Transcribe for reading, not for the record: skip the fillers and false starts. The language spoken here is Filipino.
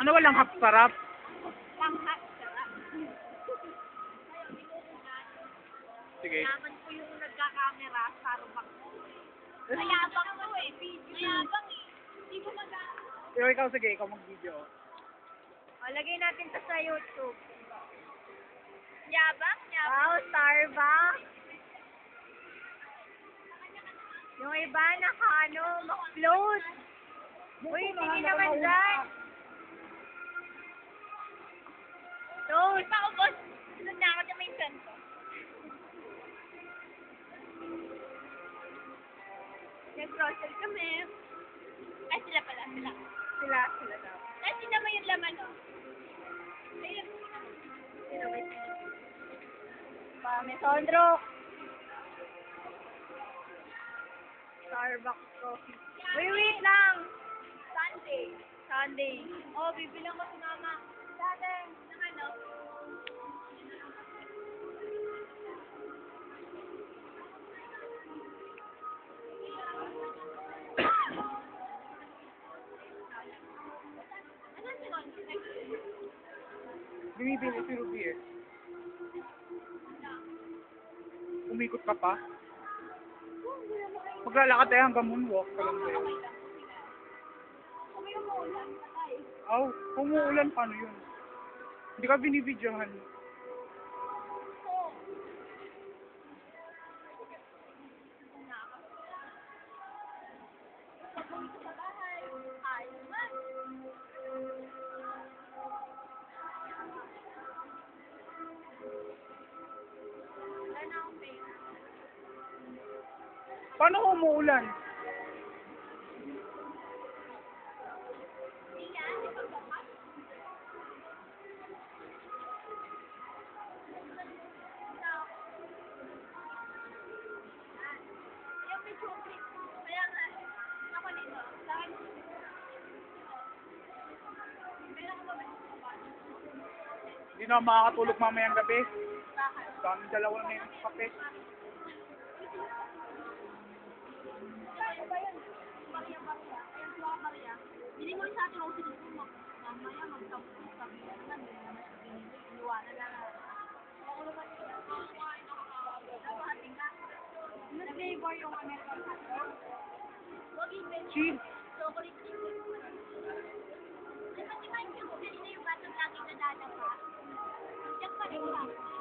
Ano walang hap sarap? Panghat, sarap. Sige. Naman ko yung nagka-camera, sarubak mo. Mayabang ko eh, mayabang eh. Hindi ko Pero ikaw, sige, ikaw mag-video. lagay natin to sa YouTube. Yabang? Wow, Starbucks. Yung iba ma-float. Uy, sige naman dyan. Toast. Ako, boss. Sunod na ako na may sento. Nag-grocery kami. Ay, sila pala, sila. Sila daw. Kasi naman yung laman, no? Ayun. Sino ba sila? May Sondro. Starbucks coffee. Wait lang. Sunday. Oh, bibilang ko si Mama. Dati, ng ano? Binibili si Ruby eh. Umikot ka pa? Maglalakad tayo hanggang moonwalk ka lang tayo. Aw, umuulan paano yun? Hindi ka binibidyohan. Paano kung umuulan? Hindi na ako makakatulog mamayang gabi. Kami dalawa na yung kape. Hindi mo sa atin ako sinusumak. Mamaya magtapos kami naman. Iniwanan na lang. Ako naman yung napahating ka. Na-flavor yung American hotdog. Wag i-bet. Cheese. Chocolate chip. Di ba yung batang lagi na dadapa? Diyan pa rin ka.